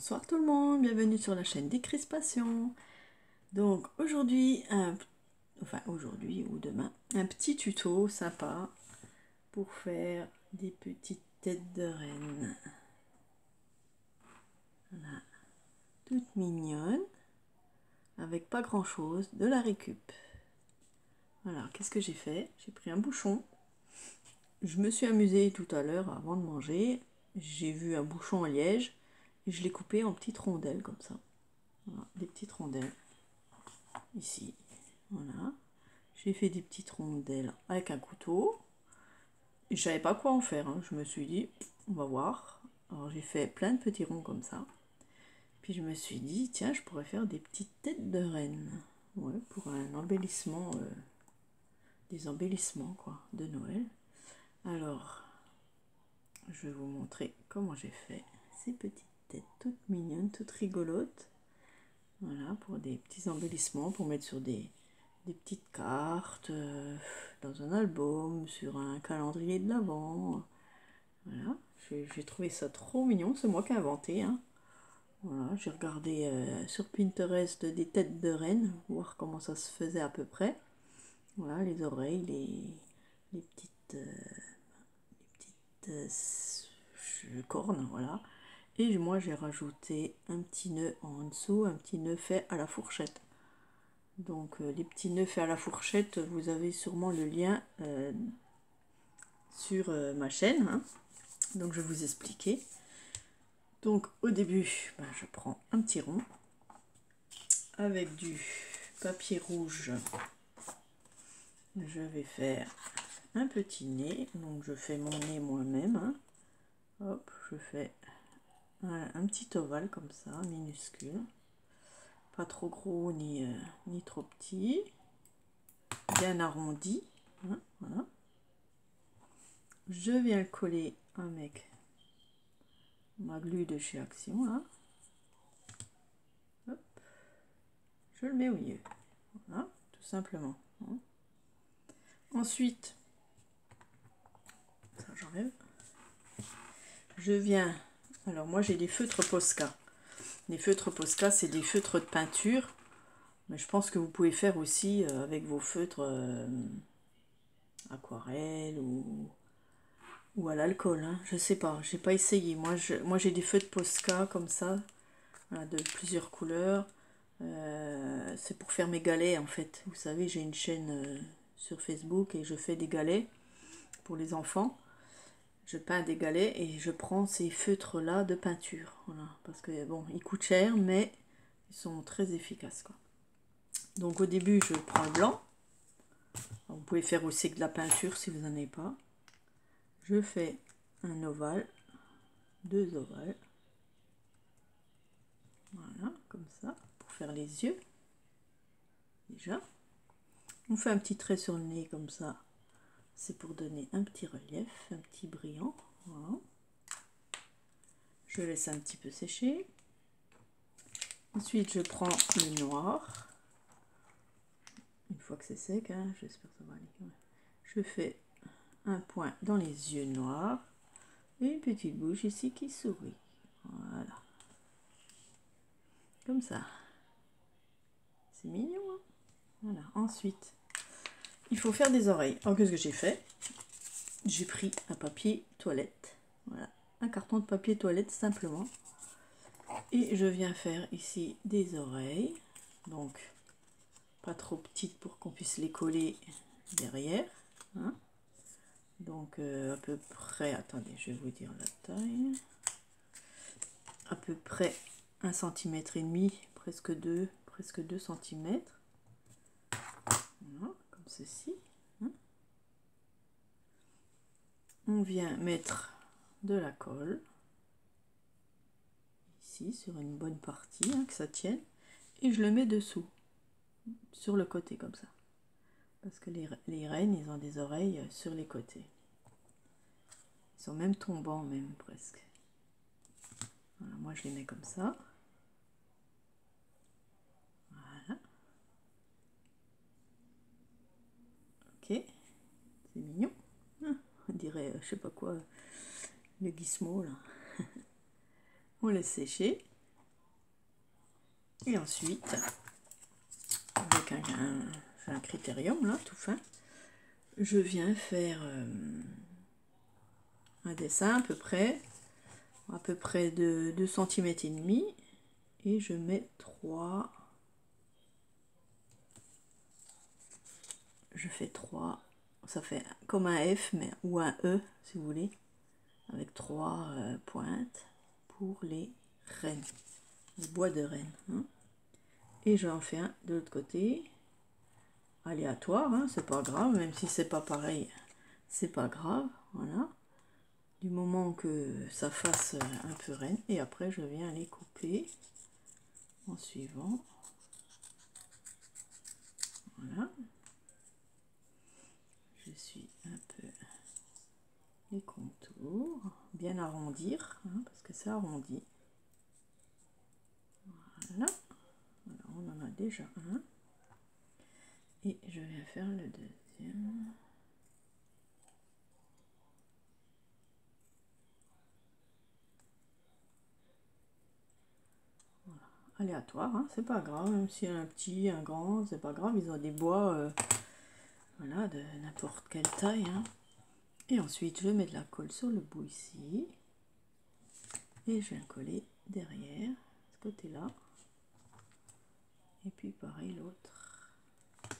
Bonsoir tout le monde, bienvenue sur la chaîne Décrispation. Donc aujourd'hui, aujourd'hui ou demain, un petit tuto sympa pour faire des petites têtes de reine. Voilà, toutes mignonnes, avec pas grand chose, de la récup. Voilà, qu'est-ce que j'ai fait? J'ai pris un bouchon. Je me suis amusée tout à l'heure avant de manger. J'ai vu un bouchon en liège et je l'ai coupé en petites rondelles comme ça. Voilà, des petites rondelles. Ici, voilà. J'ai fait des petites rondelles avec un couteau. Je savais pas quoi en faire, hein. Je me suis dit, on va voir. Alors j'ai fait plein de petits ronds comme ça. Puis je me suis dit, tiens, je pourrais faire des petites têtes de reine. Ouais, pour un embellissement, des embellissements quoi, de Noël. Alors, je vais vous montrer comment j'ai fait ces petites têtes toutes mignonnes, toutes rigolotes. Voilà, pour des petits embellissements, pour mettre sur des petites cartes, dans un album, sur un calendrier de l'Avent. Voilà, j'ai trouvé ça trop mignon, c'est moi qui ai inventé, hein. Voilà, j'ai regardé sur Pinterest des têtes de reine, voir comment ça se faisait à peu près. Voilà, les oreilles, les petites, cornes, voilà. Et moi j'ai rajouté un petit nœud en dessous, un petit nœud fait à la fourchette. Donc les petits nœuds faits à la fourchette, vous avez sûrement le lien sur ma chaîne, hein. Donc je vais vous expliquer. Donc au début, je prends un petit rond avec du papier rouge. Je vais faire un petit nez. Donc je fais mon nez moi-même, hein. Hop, je fais un petit ovale comme ça, minuscule. Pas trop gros ni trop petit. Bien arrondi, hein, voilà. Je viens le coller avec ma glu de chez Action, là. Hop. Je le mets au milieu, voilà, tout simplement. Ensuite, ça j'enlève. Je viens, alors moi j'ai des feutres Posca. Les feutres Posca, c'est des feutres de peinture, mais je pense que vous pouvez faire aussi avec vos feutres aquarelle ou à l'alcool, hein. Je sais pas, j'ai pas essayé. Moi j'ai des feutres Posca comme ça, voilà, de plusieurs couleurs. C'est pour faire mes galets en fait. Vous savez, j'ai une chaîne sur Facebook et je fais des galets pour les enfants. Je peins des galets et je prends ces feutres là de peinture, voilà, parce que bon, ils coûtent cher mais ils sont très efficaces quoi. Donc au début je prends le blanc. Alors, vous pouvez faire aussi de la peinture si vous n'en avez pas. Je fais un ovale, deux ovales, voilà, comme ça, pour faire les yeux. Déjà, on fait un petit trait sur le nez comme ça, c'est pour donner un petit relief, un petit brillant. Voilà. Je laisse un petit peu sécher. Ensuite je prends le noir. Une fois que c'est sec, hein, j'espère que ça va aller. Ouais. Je fais un point dans les yeux noirs et une petite bouche ici qui sourit. Voilà. Comme ça. C'est mignon, hein. Voilà. Ensuite, il faut faire des oreilles. Alors qu'est-ce que j'ai fait? J'ai pris un papier toilette. Voilà. Un carton de papier toilette simplement. Et je viens faire ici des oreilles. Donc, pas trop petites pour qu'on puisse les coller derrière, hein. Donc à peu près, attendez, je vais vous dire la taille, à peu près 1,5 cm, presque 2 cm, voilà, comme ceci, hein. On vient mettre de la colle ici sur une bonne partie, hein, que ça tienne, et je le mets dessous, sur le côté comme ça, parce que les reines, ils ont des oreilles sur les côtés. Ils sont même tombants, même presque. Voilà, moi je les mets comme ça. Voilà. Ok, c'est mignon. Ah, on dirait, je sais pas quoi, le Gizmo là. On laisse sécher. Et ensuite, avec un critérium là, tout fin, je viens faire un dessin à peu près de 2 cm et demi, et je mets 3. Je fais 3, ça fait comme un F mais, ou un E si vous voulez, avec 3 pointes pour les rennes, le bois de rennes, hein. Et j'en fais un de l'autre côté, aléatoire, hein, c'est pas grave, même si c'est pas pareil, c'est pas grave, voilà, du moment que ça fasse un peu renne. Et après je viens les couper en suivant, voilà, je suis un peu les contours, bien arrondir, hein, parce que c'est arrondi. Voilà. Alors, on en a déjà un. Et je viens faire le deuxième. Voilà. Aléatoire, hein, c'est pas grave, même s'il y a un petit, un grand, c'est pas grave, ils ont des bois voilà, de n'importe quelle taille, hein. Et ensuite je mets de la colle sur le bout ici. Et je viens coller derrière, ce côté-là. Et puis pareil l'autre. Ce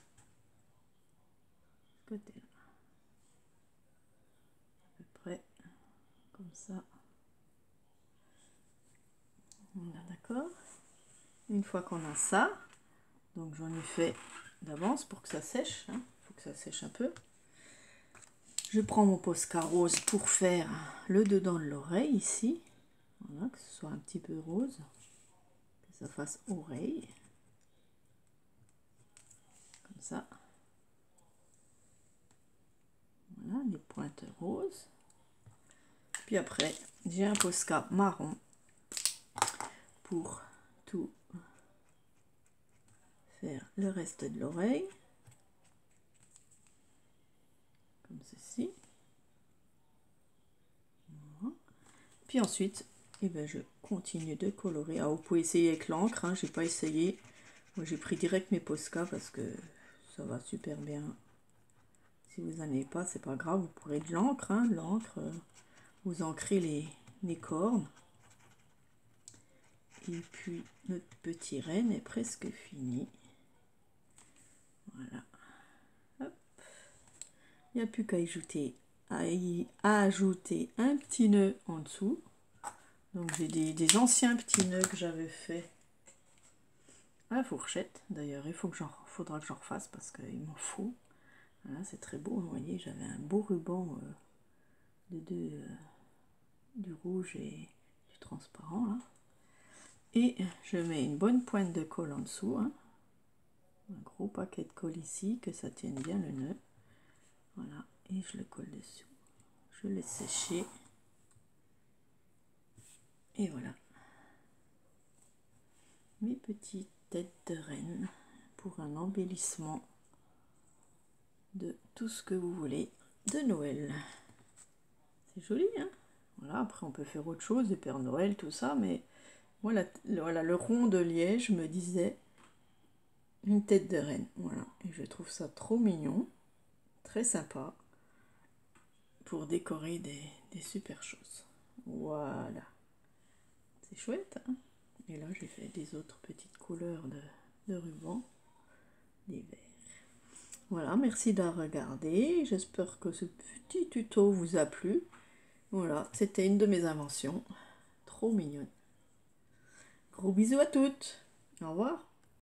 côté-là. À peu près comme ça. Voilà, d'accord. Une fois qu'on a ça, donc j'en ai fait d'avance pour que ça sèche, hein. Il faut que ça sèche un peu. Je prends mon Posca rose pour faire le dedans de l'oreille ici. Voilà, que ce soit un petit peu rose, que ça fasse oreille. Comme ça. Voilà, les pointes roses. Puis après, j'ai un Posca marron pour tout faire le reste de l'oreille. Comme ceci. Voilà. Puis ensuite, eh ben, je continue de colorer. Alors, vous pouvez essayer avec l'encre, hein, j'ai pas essayé. Moi j'ai pris direct mes Posca parce que ça va super bien. Si vous n'en avez pas, c'est pas grave, vous pourrez de l'encre, hein, l'encre, vous ancrez les cornes. Et puis notre petit renne est presque fini. Voilà. Hop. Il n'y a plus qu'à ajouter un petit nœud en dessous. Donc j'ai des anciens petits nœuds que j'avais fait à la fourchette. D'ailleurs, faudra que j'en refasse parce qu'il m'en faut. Voilà, c'est très beau. Vous voyez, j'avais un beau ruban du rouge et du transparent là. Et je mets une bonne pointe de colle en dessous, hein. Un gros paquet de colle ici, que ça tienne bien le nœud. Voilà, et je le colle dessus. Je laisse sécher. Et voilà. Mes petites têtes de reine pour un embellissement de tout ce que vous voulez de Noël. C'est joli, hein? Voilà, après on peut faire autre chose, des Pères Noël, tout ça, mais voilà, le rond de liège me disait une tête de reine. Voilà, et je trouve ça trop mignon, très sympa pour décorer des super choses. Voilà, c'est chouette, hein? Et là j'ai fait des autres petites couleurs de ruban, des verts. Voilà, merci d'avoir regardé. J'espère que ce petit tuto vous a plu. Voilà, c'était une de mes inventions. Trop mignonne. Gros bisous à toutes. Au revoir.